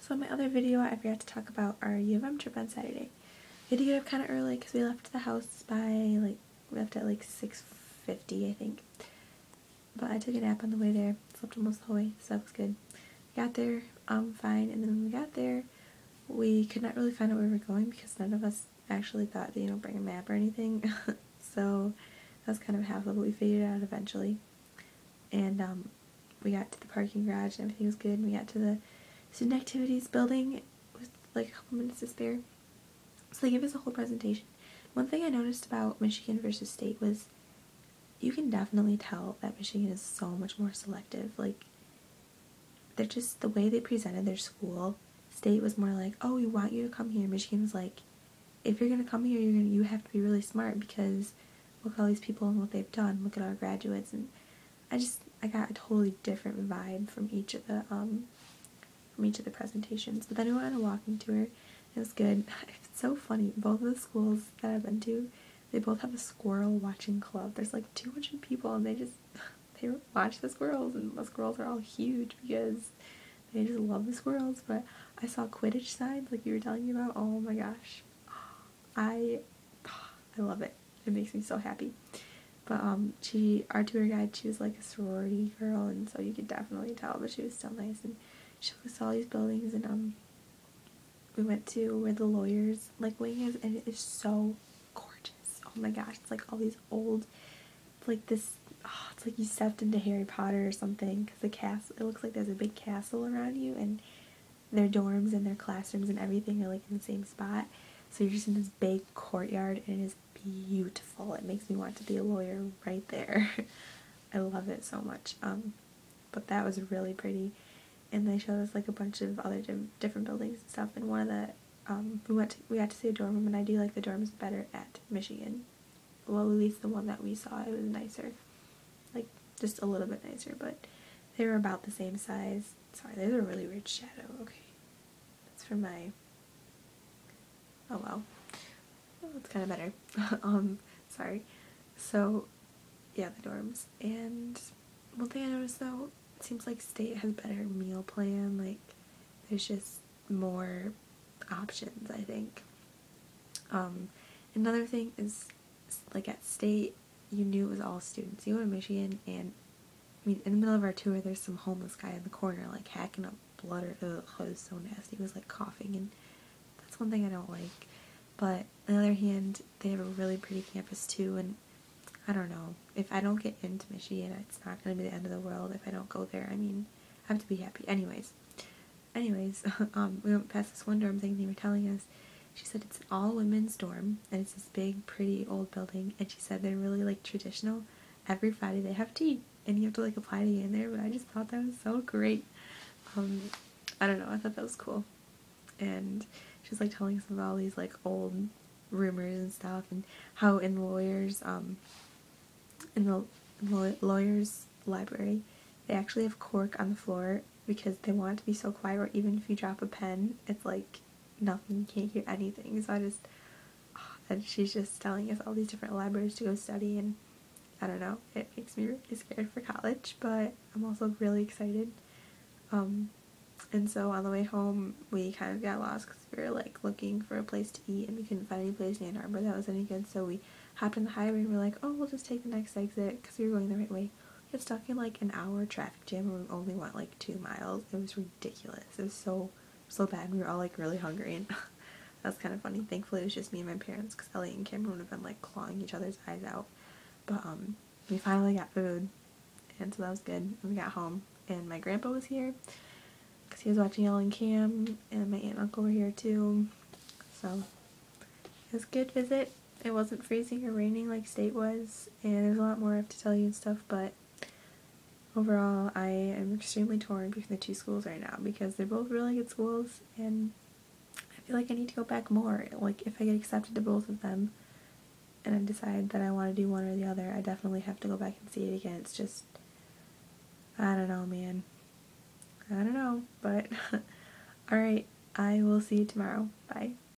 So in my other video, I forgot to talk about our U of M trip on Saturday. We had to get up kind of early because we left the house by, we left at 6:50, I think. But I took a nap on the way there, slept almost the whole way, so that was good. We got there, fine, and then when we got there, we could not really find out where we were going because none of us actually thought to, bring a map or anything. So that was kind of a hassle, but we figured it out eventually. And we got to the parking garage and everything was good, and we got to the student activities building with a couple minutes to spare. So they gave us a whole presentation. One thing I noticed about Michigan versus state was you can definitely tell that Michigan is so much more selective. They're just, the way they presented their school, state was more like, oh, we want you to come here. Michigan was like, if you're going to come here, you have to be really smart because look at all these people and what they've done. Look at our graduates. And I got a totally different vibe from each of the presentations. But then we went on a walking tour. It was good. It's so funny. Both of the schools that I've been to, they both have a squirrel watching club. There's 200 people and they watch the squirrels, and the squirrels are all huge because they just love the squirrels. But I saw Quidditch signs like you were telling me about. Oh my gosh. I love it. It makes me so happy. But our tour guide, she was like a sorority girl, and so you could definitely tell, but she was still nice, and she showed us all these buildings, and we went to where the lawyers wing is, and it is so gorgeous. Oh my gosh, it's all these old, it's like you stepped into Harry Potter or something, because the castle, it looks like there's a big castle around you, and their dorms and their classrooms and everything are in the same spot. So you're just in this big courtyard, and it is beautiful. It makes me want to be a lawyer right there. I love it so much. But that was really pretty, and they showed us a bunch of other different buildings and stuff. And one of the we got to see a dorm room, and I do like the dorms better at Michigan. Well, at least the one that we saw, it was nicer, just a little bit nicer, but they were about the same size. Sorry, there's a really weird shadow. Okay, that's for my. Oh well. It's kind of better. Sorry. So, yeah, the dorms. And one thing I noticed though, it seems like state has better meal plan. There's just more options, I think. Another thing is, at state, you knew it was all students. You go to Michigan, and in the middle of our tour, there's some homeless guy in the corner, hacking up blood, or it was so nasty. He was coughing, and that's one thing I don't like. But on the other hand, they have a really pretty campus too, and I don't know, if I don't get into Michigan, it's not going to be the end of the world if I don't go there. I mean, I have to be happy. Anyways, we went past this one dorm thing they were telling us. She said it's an all-women's dorm, and it's this big, pretty old building, and she said they're really, traditional. Every Friday they have tea, and you have to, apply to get in there, but I just thought that was so great. I don't know, I thought that was cool. And she was telling us about all these old rumors and stuff, and how in lawyers in the lawyers library they actually have cork on the floor because they want it to be so quiet where even if you drop a pen, it's nothing, you can't hear anything. So and she's just telling us all these different libraries to go study, and I don't know, it makes me really scared for college, but I'm also really excited. And so on the way home, we kind of got lost because we were looking for a place to eat, and we couldn't find any place in Ann Arbor that was any good. So we hopped on the highway, and we're oh, we'll just take the next exit because we were going the right way. We got stuck in an hour traffic jam, and we only went 2 miles. It was ridiculous. It was so bad. We were all really hungry, and that was kind of funny. Thankfully, it was just me and my parents because Ellie and Cameron would have been clawing each other's eyes out. But we finally got food, and so that was good. And we got home, and my grandpa was here because he was watching Ellen and Cam, and my aunt and uncle were here too. So it was a good visit. It wasn't freezing or raining like state was, and there's a lot more I have to tell you and stuff, but overall I am extremely torn between the two schools right now because they're both really good schools, and I feel like I need to go back more. If I get accepted to both of them and I decide that I want to do one or the other, I definitely have to go back and see it again. It's just, I don't know, man. I don't know, but alright, I will see you tomorrow. Bye.